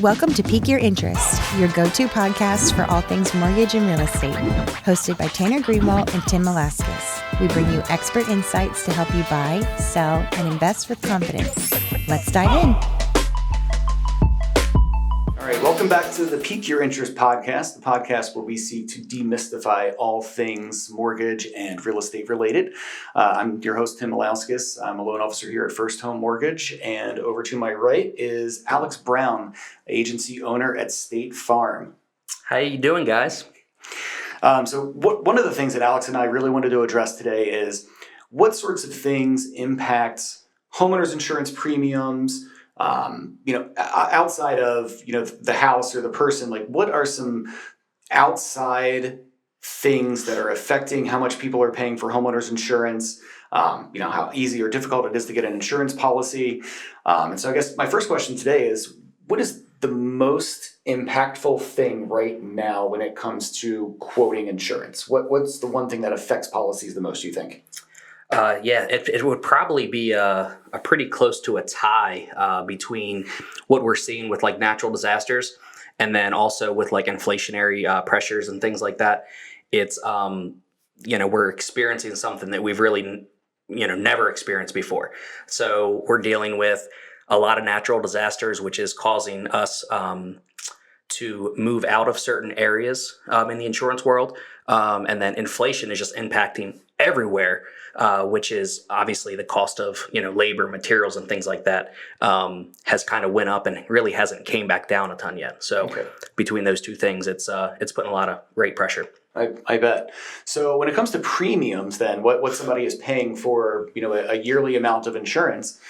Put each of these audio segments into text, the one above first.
Welcome to Pique Your Interest, your go-to podcast for all things mortgage and real estate. Hosted by Tanner Greenwald and Tim Malaskis. We bring you expert insights to help you buy, sell, and invest with confidence. Let's dive in. All right, welcome back to the Pique Your Interest podcast, the podcast where we seek to demystify all things mortgage and real estate related. I'm your host, Tim Malaskis. I'm a loan officer here at First Home Mortgage, and over to my right is Alex Brown, agency owner at State Farm. How you doing, guys? One of the things that Alex and I really wanted to address today is what sorts of things impact homeowners insurance premiums, outside of, the house or the person. Like, what are some outside things that are affecting how much people are paying for homeowners insurance? How easy or difficult it is to get an insurance policy. And so I guess my first question today is, what is the most impactful thing right now when it comes to quoting insurance? What's the one thing that affects policies the most, you think? It would probably be a pretty close to a tie between what we're seeing with like natural disasters and then also with like inflationary pressures and things like that. It's, we're experiencing something that we've really, never experienced before. So we're dealing with a lot of natural disasters, which is causing us to move out of certain areas in the insurance world. And then inflation is just impacting everywhere, which is obviously the cost of, labor, materials, and things like that has kind of went up and really hasn't came back down a ton yet. So Between those two things, it's putting a lot of rate pressure. I bet. So when it comes to premiums, then what somebody is paying for, a yearly amount of insurance,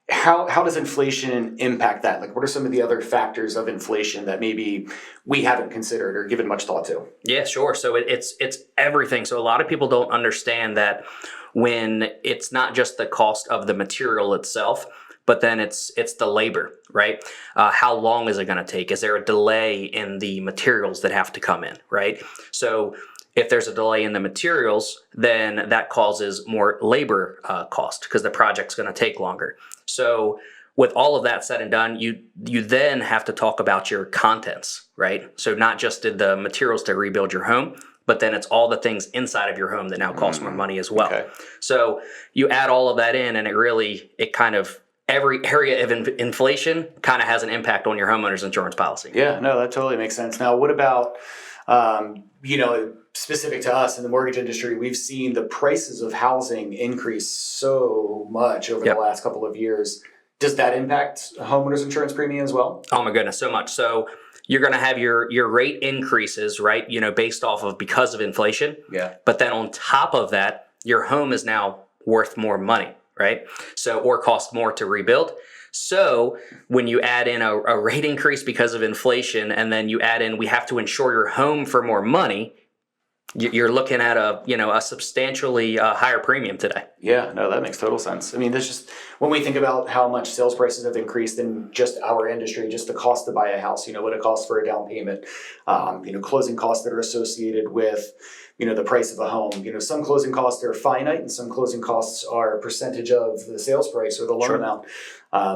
how does inflation impact that? Like, what are some of the other factors of inflation that maybe we haven't considered or given much thought to? Yeah, sure. So it's everything. So a lot of people don't understand that when it's not just the cost of the material itself, but then it's the labor, right? How long is it going to take? Is there a delay in the materials that have to come in, right? So if there's a delay in the materials, then that causes more labor cost because the project's going to take longer. So with all of that said and done, you then have to talk about your contents, right? So not just the materials to rebuild your home, but then it's all the things inside of your home that now cost more money as well. Okay. So you add all of that in, and every area of inflation kind of has an impact on your homeowner's insurance policy. Yeah, no, that totally makes sense. Now, what about, specific to us in the mortgage industry, we've seen the prices of housing increase so much over the last couple of years. Does that impact homeowners insurance premium as well? Oh my goodness, so much. So you're going to have your rate increases, right? Based off of because of inflation. Yeah. But then on top of that, your home is now worth more money, right? So, or cost more to rebuild. So when you add in a rate increase because of inflation, and then you add in, we have to insure your home for more money, you're looking at a substantially higher premium today. Yeah, no, that makes total sense. I mean, there's just, when we think about how much sales prices have increased in just our industry, just the cost to buy a house, what it costs for a down payment, closing costs that are associated with, the price of a home. Some closing costs are finite and some closing costs are a percentage of the sales price or the loan amount.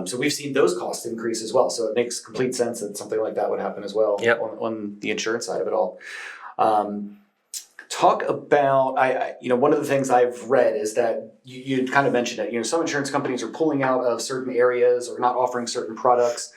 So we've seen those costs increase as well. So it makes complete sense that something like that would happen as well on the insurance side of it all. Talk about, one of the things I've read is that you kind of mentioned it, some insurance companies are pulling out of certain areas or not offering certain products.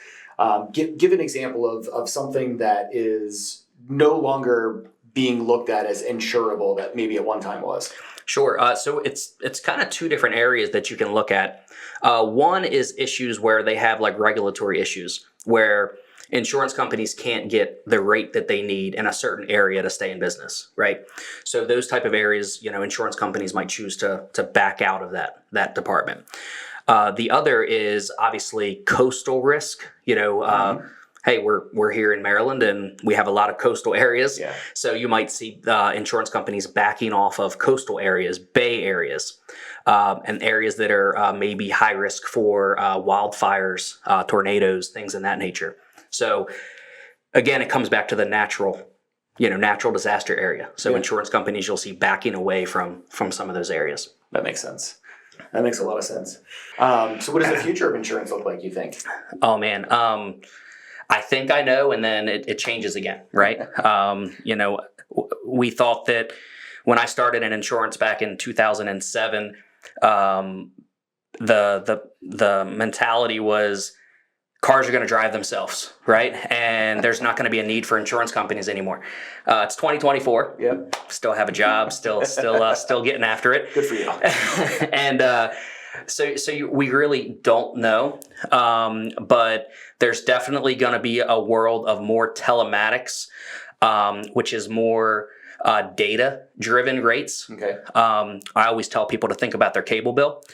Give an example of something that is no longer being looked at as insurable that maybe at one time was. Sure. So it's kind of two different areas that you can look at. One is issues where they have like regulatory issues where insurance companies can't get the rate that they need in a certain area to stay in business, right? So those type of areas, insurance companies might choose to back out of that department. The other is obviously coastal risk. Hey, we're here in Maryland and we have a lot of coastal areas. Yeah. So you might see insurance companies backing off of coastal areas, bay areas, and areas that are maybe high risk for wildfires, tornadoes, things in that nature. So again, it comes back to the natural disaster area. So insurance companies you'll see backing away from some of those areas. That makes sense. That makes a lot of sense. So what does the future of insurance look like, you think? Oh man. I think I know, and then it changes again, right? We thought that when I started in insurance back in 2007, the mentality was cars are going to drive themselves, right? And there's not going to be a need for insurance companies anymore. It's 2024. Yep. Still have a job. Still getting after it. Good for you. And we really don't know, but there's definitely going to be a world of more telematics, which is more data-driven rates. Okay. I always tell people to think about their cable bill.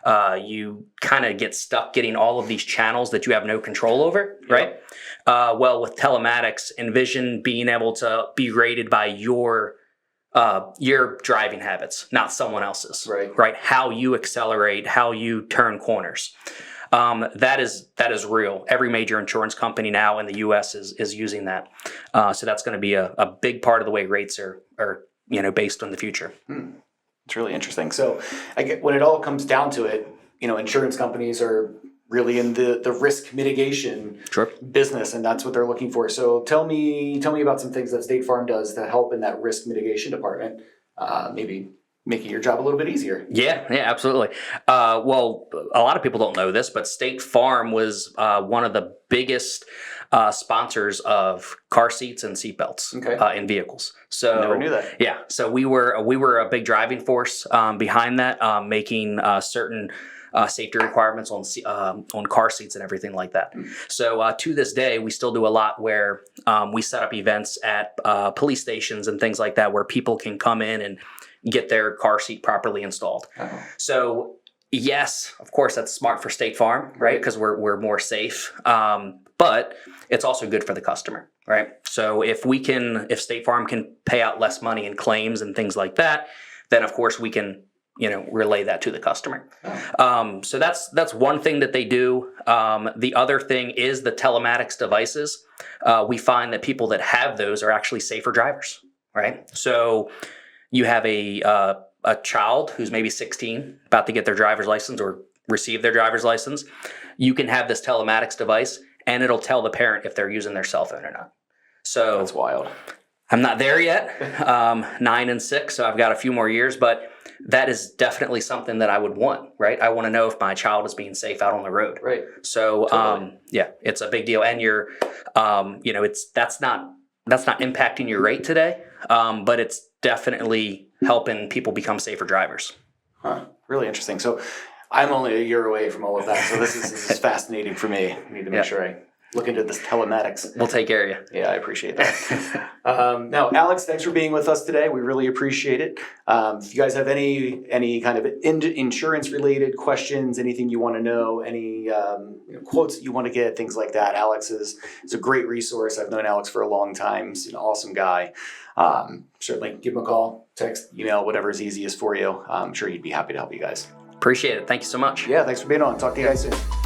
You kind of get stuck getting all of these channels that you have no control over, right? Well, with telematics, envision being able to be rated by your driving habits, not someone else's, right? How you accelerate, how you turn corners. That is real. Every major insurance company now in the U.S. is using that. So that's going to be a big part of the way rates are based on the future. It's really interesting. So I get when it all comes down to it, insurance companies are really in the risk mitigation business, and that's what they're looking for. So tell me about some things that State Farm does to help in that risk mitigation department, maybe making your job a little bit easier. Yeah, absolutely. Well, a lot of people don't know this, but State Farm was one of the biggest sponsors of car seats and seatbelts in vehicles. So never knew that. Yeah, so we were a big driving force behind that, making certain safety requirements on car seats and everything like that. So to this day, we still do a lot where we set up events at police stations and things like that, where people can come in and get their car seat properly installed. Oh. So yes, of course, that's smart for State Farm, right? Because we're more safe. But it's also good for the customer, right? So if State Farm can pay out less money in claims and things like that, then of course we can, relay that to the customer. Oh. So that's one thing that they do. The other thing is the telematics devices. We find that people that have those are actually safer drivers, right? So you have a child who's maybe 16, about to get their driver's license or receive their driver's license. You can have this telematics device, and it'll tell the parent if they're using their cell phone or not. So that's wild. I'm not there yet, 9 and 6, so I've got a few more years, but that is definitely something that I would want, right? I want to know if my child is being safe out on the road. Right. So, totally. It's a big deal. And you're, that's not impacting your rate today, but it's definitely helping people become safer drivers. Huh. Really interesting. So I'm only a year away from all of that, so this is fascinating for me. I need to make sure I look into this telematics. We'll take care of you. Yeah, I appreciate that. Now, Alex, thanks for being with us today. We really appreciate it. If you guys have any kind of insurance-related questions, anything you want to know, any quotes that you want to get, things like that, Alex is a great resource. I've known Alex for a long time. He's an awesome guy. Certainly give him a call, text, email, whatever is easiest for you. I'm sure he'd be happy to help you guys. Appreciate it. Thank you so much. Yeah, thanks for being on. Talk to you guys soon.